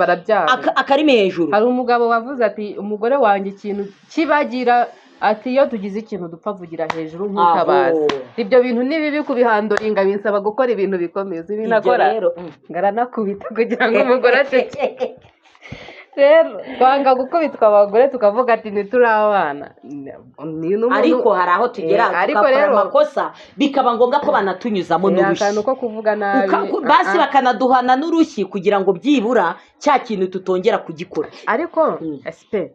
akarimi hejuru. hari umugabo wavuze ati umugore wanjye ikintu kibagira ati iyo tugize ikintu dupfa vugira hejuru nk'utabazi. ibyo bintu ni bibi kubihandoringa, binsaba gukora ibintu bikomeye. ibintu akora ngaranakubita kugira ngo umugore aceceke. rero twanga gukubitwa abagore tukavuga ati ntituri abana. ariko hari aho tugera tugakora amakosa bikaba ngombwa ko banatunyuzamo n'urushyi, akantu ko kuvuga nabi basi bakanaduhana n'urushyi kugira ngo byibura cya kintu tutongera kugikora. ariko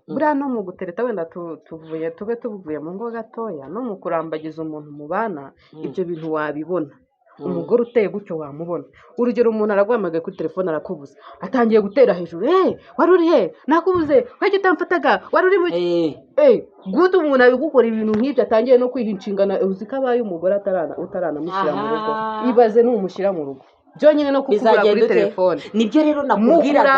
buriya no mu gutereta wenda tuvuye mu ngo gatoya, no mu kurambagiza umuntu mubana, ibyo bintu wabibona. umugore uteye gutyo wamubona. urugero umuntu araguhamagaye kuri telefone arakubuza, atangiye gutera hejuru, wari uri he, nakubuze, wajya utamfataga, wari uri mu guta umuntu abigukora ibintu nk'ibyo, atangiye no kwiha inshingano. uzi ko abaye umugore utaranamushyira mu rugo, ibaze n'umushyira mu rugo byonyine no kukubura kuri telefone. nibyo rero nakubwiraga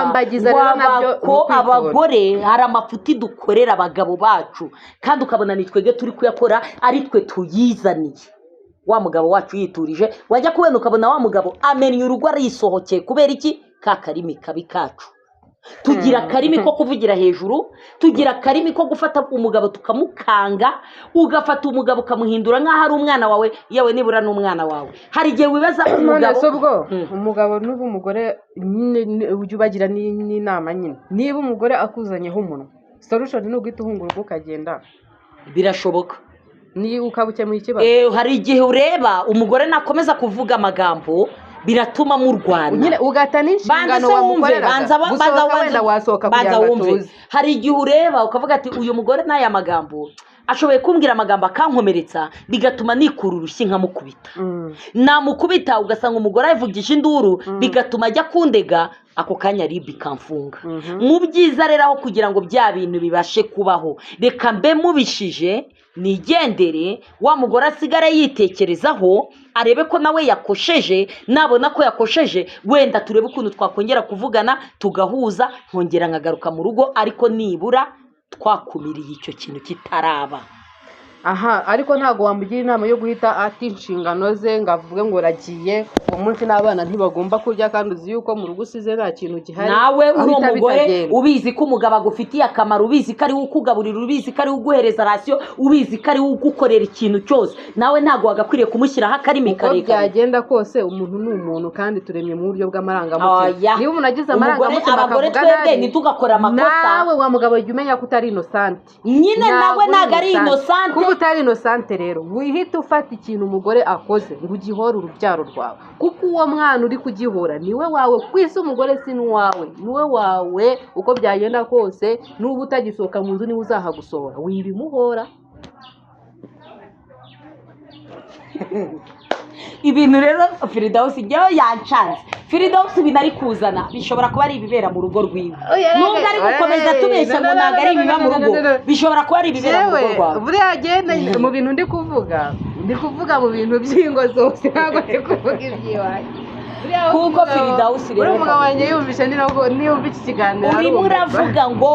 ko abagore hari amafuti dukorera abagabo bacu, kandi ukabona ni twebwe turi kuyakora, ari twe tuyizaniye. wa mugabo wacu yiturije, wajya kubona ukabona wa mugabo amenya urugo arisohokeye. kubera iki? ka karimi kabi kacu. tugira akarimi ko kuvugira hejuru, tugira akarimi ko gufata umugabo tukamukanga, ugafata umugabo ukamuhindura nk'aho ari umwana wawe, yewe nibura n'umwana wawe. hari igihe wibaza umugabo n'ubu umugore ujya ubagira n'inama nyine. niba umugore akuzanyeho umunwa, solution ni uguhita uhunga urugo ukagenda. birashoboka ni ukabukemuye ikibazo. hari igihe ureba umugore nakomeza kuvuga amagambo biratuma murwana nyine ugata n'inshingano wamukoreraga, gusohoka wenda wasohoka kugira ngo atuze. hari igihe ureba ukavuga ati uyu mugore n'aya magambo ashoboye kumbwira amagambo akankomeretsa, bigatuma nikura urushyi nkamukubita. namukubita ugasanga umugore ayivugije induru, bigatuma ajya kundega, ako kanya ribi kamfunga. mu byiza rero aho kugira ngo bya bintu bibashe kubaho, reka mbe mubishije nigendere, wa mugore asigare yitekerezaho, arebe ko nawe yakosheje. nabona ko yakosheje, wenda turebe ukuntu twakongera kuvugana tugahuza, nkongera nkagaruka mu rugo, ariko nibura twakumiriye icyo kintu kitaraba. aha ariko ntabwo wamugira inama yo guhita ata inshingano ze ngo avuge ngo ragiye uwo munsi n'abana ntibagomba kurya kandi uzi yuko mu rugo usize nta kintu gihari. nawe uri ahita umugore bitagenda. ubizi ko umugabo agufitiye akamaro, ubizi ko ari we ukugaburira, ubizi ko ari we uguhereza rasiyo, ubizi ko ari we ugukorera ikintu cyose, nawe ntabwo wagakwiriye kumushyiraho akarimi uko karekare. byagenda kose umuntu ni umuntu kandi turemye mu buryo bw'amarangamutima. Oya. niba umuntu agize Umugore, amarangamutima abagore akavuga twebwe nabi, ntitugakore amakosa. nawe wa mugabo jya umenya ko utari inosante. Nyine nawe ntabwo ari inosante. kuba utari inosante rero wihita ufata ikintu umugore akoze ngo ugihore urubyaro rwawe, kuko uwo mwana uri kugihora niwe wawe ku isi. Umugore si n'uwawe, niwe wawe. Uko byagenda kose n'uba utagisohoka mu nzu niwe uzahagusohora, wibimuhora. ibintu rero Firidausi njyewe yancanze. Firidausi ibintu ari kuzana bishobora kuba ari ibibera mu rugo rwiwe, nubwo ari gukomeza tubeshya ngo ntabwo ari ibiba mu rugo, bishobora kuba ari ibibera mu rugo rwawe. buriya agenda mu bintu ndi kuvuga mu bintu by'ingo zose, ntabwo ndi kuvuga iby'iwanjye. Kuko Firidausi rero uriya umugabo wanjye yumvishe niyumva iki kiganiro urimo uravuga ngo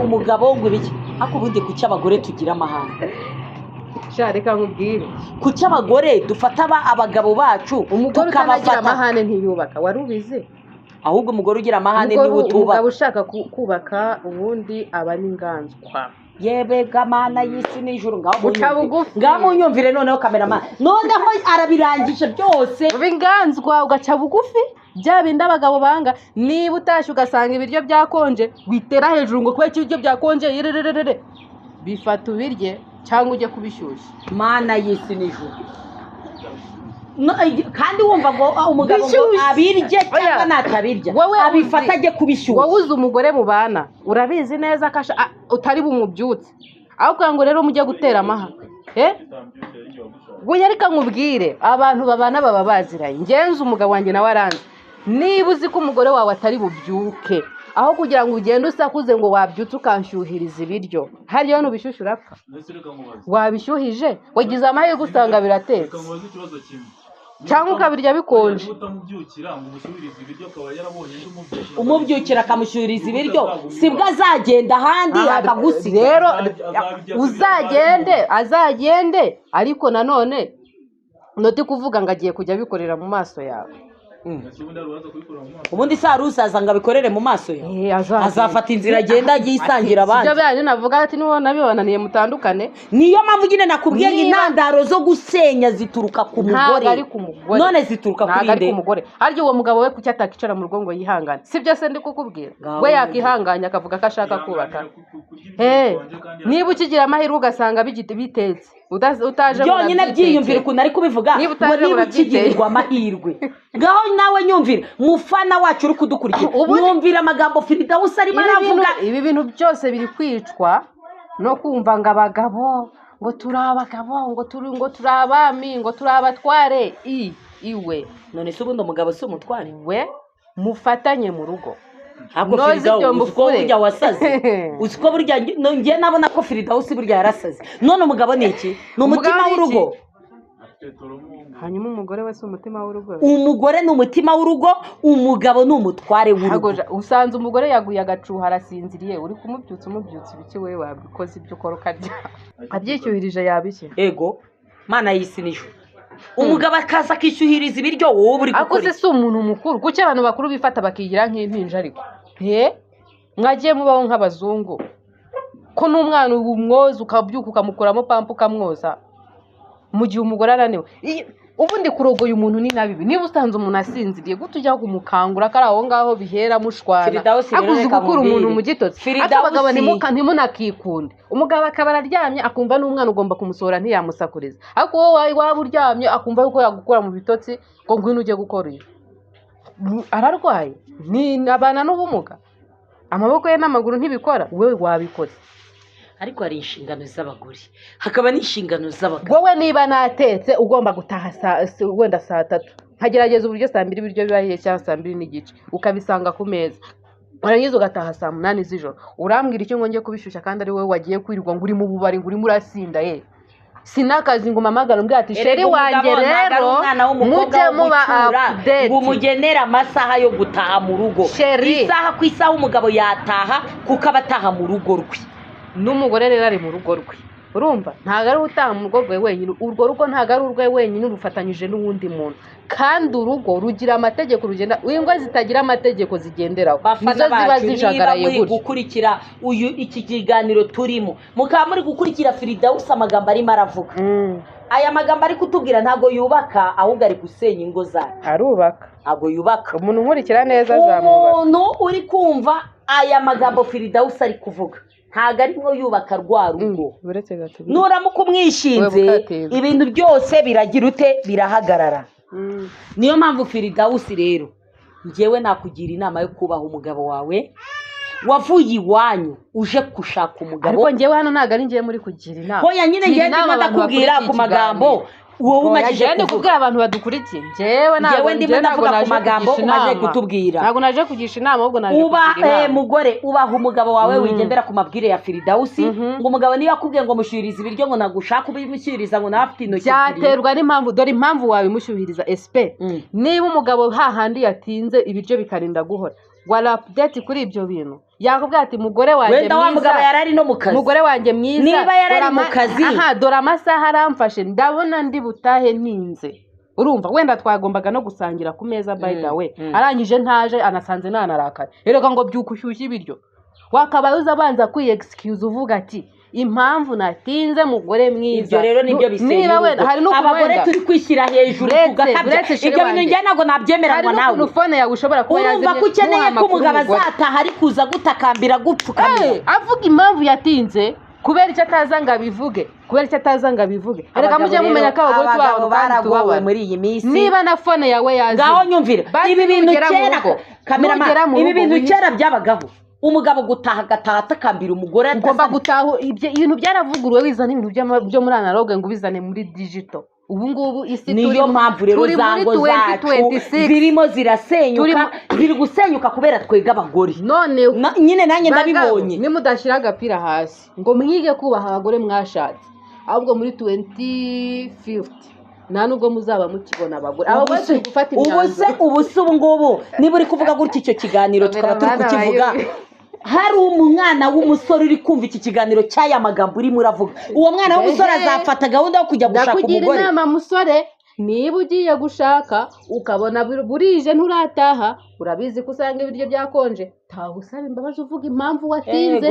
umugabo ngo ibiki, ariko ubundi kuki abagore tugira amahane? reka nkubwire, kuki abagore dufata abagabo bacu umugore utanagira tukabafata? amahane ntiyubaka, wari ubizi? ahubwo umugore ugira amahane niwe umugabo utubaka. ushaka kubaka ubundi aba ari inganzwa. yebega mana y'isi n'ijuru, Uca bugufi. ngaho munyumvire noneho kameramani, noneho arabirangije byose. uba inganzwa ugaca bugufi, bya bindi abagabo banga. niba utashye ugasanga ibiryo byakonje witera hejuru ngo kubera ibiryo byakonje irererere, bifata ubirye cyangwa ujye kubishyushya. mana y'isi n'ijuru. kandi wumva ngo umugabo ngo Bishyushye. abirye cyangwa Oya. natabirya Wowe abifata uzi- ajye kubishyushya. wowe uzi umugore mubana urabizi neza ko utari bumubyutse, aho kugira ngo rero mujye gutera amahane. Guya reka nkubwire, abantu babana baba baziranye. Ngenzi umugabo wanjye nawe aranze. Niba uzi ko umugore wawe atari bubyuke, aho kugira ngo ugende usakuze ngo wabyutse ukanshyuhiriza ibiryo, hariyo n'ubishyushyu urapfa. wabishyuhije wagize amahirwe usanga biratetse cyangwa ukabirya bikonje. umubyukira akamushyuriza ibiryo sibwo azagenda ahandi akagusiga. Rero azagende ariko nanone noti kuvuga ngo agiye kujya abikorera mu maso yawe. ubundi se hari usaza ngo abikorere mu maso yawe? azafata inzira agenda yisangira abandi. ibyo byari navuga ati nibona bibananiye mutandukane. niyo mpamvu nyine nakubwiye ngo intandaro zo gusenya zituruka ku mugore. ntabwo ari ku mugore, none zituruka kuri ntabwo ari nde? ku mugore. harya uwo mugabo we kuki atakicara mu rugo ngo yihangane? si byo se ndi kukubwira? we yakihanganya akavuga ko ashaka kubaka. niba ukigira amahirwe ugasanga bitetse utaje byonyine byiyumvira ukuntu ari kubivuga ngo niba ukigirirwa amahirwe. ngaho nawe nyumvira mufana wacu uri kudukurikira, mwumvira amagambo Firidausi arimo aravuga. ibi bintu byose biri kwicwa no kumva ngo abagabo ngo turi abagabo ngo turi abami ngo turi abatware. iwe none se ubundi umugabo si umutware? we mufatanye mu rugo. ntabwo Firidausi uzi ko burya wasaze, uzi ko burya njye nabona ko Firidausi burya yarasaze. none umugabo ni iki? ni umutima w'urugo. hanyuma umugore we si umutima w'urugo. umugore ni umutima w'urugo, umugabo ni umutware w'urugo. usanze umugore yaguye agacuha arasinziriye, uri kumubyutsa ibiki we wabikoze ibyo ukora ukarya abyishyuhirije yabishye. ego mana y'isi n'ijuru. umugabo akaza akishyuhiriza ibiryo wowe uri gukora. akoze si umuntu mukuru, kuki abantu bakuru bifata bakigira nk'impinja? ariko mwagiye mubaho nk'abazungu ko n'umwana umwoza ukabyuka ukamukuramo pampa ukamwoza mu gihe umugore araniwe. ubundi kurogoya umuntu ni na bibi. niba usanze umuntu asinziriye gute ujya kumukangura ko ari aho ngaho bihera mushwana? aguze gukura umuntu mu gitotsi. abagabo ntimunakikunde. umugabo akaba araryamye akumva n'umwana ugomba kumusohora ntiyamusakuriza, ariko wowe waba uryamye akumva yuko yagukura mu bitotsi ngo ngwino ujye gukora ibi. ararwaye, ni abana n'ubumuga, amaboko ye n'amaguru ntibikora, wowe wabikoze. ariko hari inshingano z'abagore hakaba n'inshingano z'abagabo. wowe niba natetse ugomba gutaha wenda saa 3, nkagerageza uburyo saa 2 ibiryo bibahiye cyangwa saa 2 n'igice ukabisanga ku meza, warangiza ugataha saa 8 z'ijoro, urambwira icyo ngo ngiye kubishyushya kandi ari wowe wagiye kwirirwa ngo uri mu bubari ngo urimo urasinda. sinakazi ngo mamagara umbwira ati sheri wanjye rero mujye muba update ngo umugenera amasaha yo gutaha mu rugo. isaha ku isaha umugabo yataha kuko aba ataha mu rugo rwe. n'umugore rero ari mu rugo rwe urumva ntabwo ari utanga mu rugo rwe wenyine, urwo rugo ntabwo ari urwe wenyine, rufatanyije n'uwundi muntu, kandi urugo rugira amategeko rugenda, ingo zitagira amategeko zigenderaho nizo ziba zijagaraye muri gukurikira iki kiganiro turimo, mukaba muri gukurikira Firidausi amagambo arimo aravuga. Aya magambo ari kutubwira ntabwo yubaka, ahubwo ari gusenya ingo zacu. Arubaka, ntabwo yubaka. umuntu unkurikira neza azamubaka. Umuntu uri kumva aya magambo Firidausi ari kuvuga ntabwo arimo yubaka rwa rugo. Nuramuka umwishinze ibintu byose biragira ute, birahagarara. Niyo mpamvu Firidausi rero njyewe nakugira inama yo kubaha umugabo wawe wavuye iwanyu uje gushaka umugabo. Ariko njyewe hano ntabwo ari njyewe muri kugira inama. Hoya nyine njyewe ndimo ndakubwira ku magambo wowe umajije kubwira abantu badukurikiye. Njyewe ndimo ndavuga ku magambo umaze kutubwira. Ntabwo naje kugisha inama, ahubwo naje kugira inama. Mugore ubaha umugabo wawe wigendera ku mabwire ya Firidausi, ngo umugabo niba akubwiye ngo mushyirize ibiryo ngo nagushaka ubimushyiriza ngo nawe afite intoki ebyiri. Byaterwa n'impamvu, dore impamvu wawe mushyuhiriza SP. Niba umugabo hahandi yatinze ibiryo bikarinda guhora, wala update kuri ibyo bintu, yakubwira ati mugore wanjye mwiza, wenda wa mugabo yarari no mu kazi, mugore wanjye mwiza, niba yarari mu kazi, dore amasaha aramfashe ndabona ndi butahe ntinze, urumva wenda twagombaga no gusangira ku meza by the way, arangije ntaje anasanze nanarakara, erega ngo byukushyushye ibiryo, wakabaye uzabanza kwi-excuse uvuga ati impamvu natinze mugore mwiza. Ibyo rero nibyo bisenya urugo. Abagore turi kwishyira hejuru tugakabya, ibyo bintu njye ntabwo nabyemeranywa nawe. Hari fone yawe ushobora kuba yazimye, urumva ko ukeneye ko umugabo azataha ari kuza gutakambira gupfukamira avuga impamvu yatinze, kubera icyo ataza ngo abivuge, reka mujye mumenya ko abagore tubabo baragowe muri iyi minsi. Niba na fone yawe yazimye, ngaho nyumvira ibi bintu kera kameramani, ibi bintu kera byabagaho. Umugabo gutaha agataha atakambira umugore, ugomba gutaha. Ibintu byaravuguruwe, bizana ibintu byo muri analogue ngo bizane muri digital. Ubu ngubu isi niyo mpamvu rero zango zacu zirimo zirasenyuka, ziri gusenyuka kubera twega abagore. None nyine nanjye ndabibonye. Nimudashyira agapira hasi ngo mwige kubaha abagore mwashatse, ahubwo muri 2050 nta nubwo muzaba mukibona abagore. Abagore turi gufata imyanzuro. Ubu se ubu ngubu niba uri kuvuga gutya icyo kiganiro tukaba turi kukivuga, hari umwana w'umusore uri kumva iki kiganiro cy'aya magambo urimo uravuga, uwo mwana w'umusore azafata gahunda yo kujya gushaka umugore. Ndakugira inama musore, niba ugiye gushaka ukabona burije nturataha, urabizi ko usanga ibiryo byakonje, taha usaba imbabazi uvuga impamvu watinze.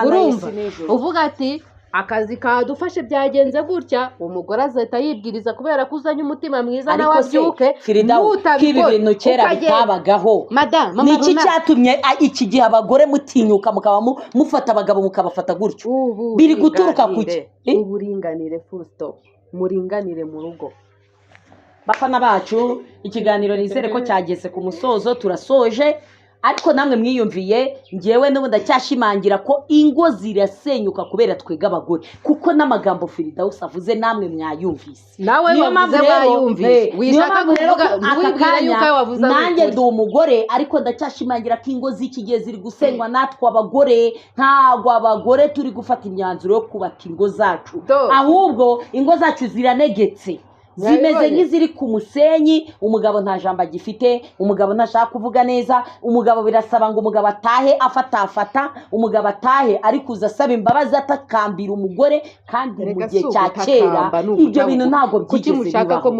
Urumva uvuga ati akazi kadufashe byagenze gutya, umugore azahita yibwiriza kubera ko uzanye umutima mwiza nawe abyuke. Ibi bintu kera bitabagaho. Niki cyatumye iki gihe abagore mutinyuka mukaba mufata abagabo mukabafata gutyo? Biri guturuka kuki? Uburinganire full stop, muringanire mu rugo. Bafana bacu, ikiganiro nizere ko cyageze ku musozo, turasoje. Ariko namwe mwiyumviye, ngewe n'ubu ndacyashimangira ko ingo zirasenyuka kubera twega abagore, kuko n'amagambo Firidausi avuze namwe mwayumvise. Nawe wavuze bayumvise, wishaka kuvuga wibwira yuko wavuze. Nanjye ndi umugore, ariko ndacyashimangira ko ingo z'iki gihe ziri gusenywa natwe abagore. Ntabwo abagore turi gufata imyanzuro yo kubaka ingo zacu, ahubwo ingo zacu ziranegetse, zimeze nk'iziri ku musenyi. Umugabo nta jambo agifite, umugabo ntashaka kuvuga neza, umugabo birasaba ngo umugabo atahe afatafata, umugabo atahe ari kuza asaba imbabazi atakambira umugore, kandi mu gihe cya kera ibyo bintu ntabwo byigeze bibaho.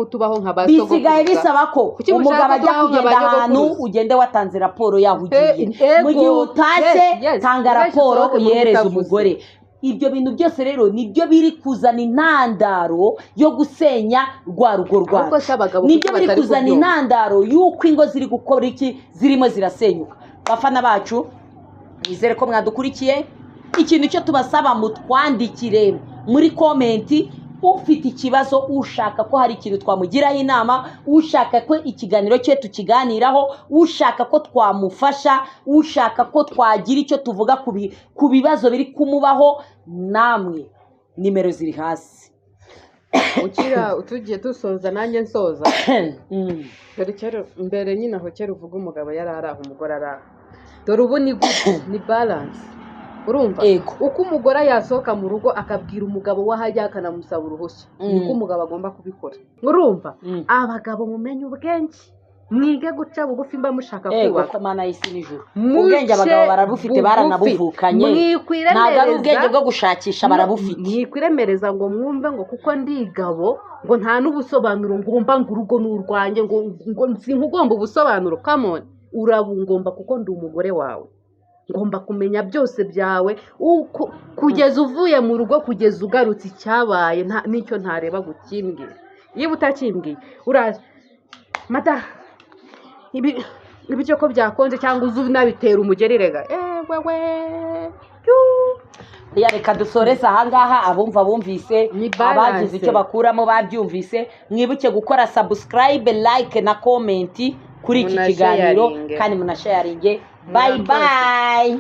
Bisigaye bisaba ko umugabo ajya kugenda ahantu ugende watanze raporo yaho ugiye, mu gihe utashye tanga raporo uyihereza umugore. Ibyo bintu byose rero nibyo biri kuzana intandaro yo gusenya rwa rugo rwacu, nibyo biri kuzana intandaro y'uko ingo ziri gukora iki, zirimo zirasenyuka. Bafana bacu, nizere ko mwadukurikiye. Ikintu cyo tubasaba mutwandikire muri komenti, ufite ikibazo, ushaka ko hari ikintu twamugiraho inama, ushaka ko ikiganiro cye tukiganiraho, ushaka ko twamufasha, ushaka ko twagira icyo tuvuga ku bibazo biri kumubaho, namwe nimero ziri hasi. Tugiye dusoza nanjye nsoza. Mbere nyine aho kera uvuga umugabo yari araha umugore araha, dore ubu ni balance. Urumva uko umugore yasohoka mu rugo akabwira umugabo wahajya akanamusaba uruhushya, niko umugabo agomba kubikora. Urumva abagabo mumenye ubwenge, mwige guca bugufi mba mushaka ego kubaka ko mana y'isi n'ijuru Muce ubwenge abagabo barabufite bugufi. baranabuvukanye Mwikwiremereza. ntabwo ari ubwenge bwo gushakisha barabufite mwikwiremereza ngo mwumve ngo kuko ndi igabo ngo nta n'ubusobanuro ngomba ngo urugo ni urwanjye ngo sinkugomba ubusobanuro come on urabungomba kuko ndi umugore wawe ngomba kumenya byose byawe kugeza uvuye mu rugo kugeza ugarutse icyabaye n'icyo ntareba gukimbwira iyo utakimbwiye uraza mata ibyo ko byakonje cyangwa uzi unabitera umugeri rega wewe reka dusoreze ahangaha abumva bumvise Ni balance. abagize icyo bakuramo babyumvise mwibuke gukora subscribe like na comment kuri iki kiganiro Munasharinge. kandi munasharinge bye bye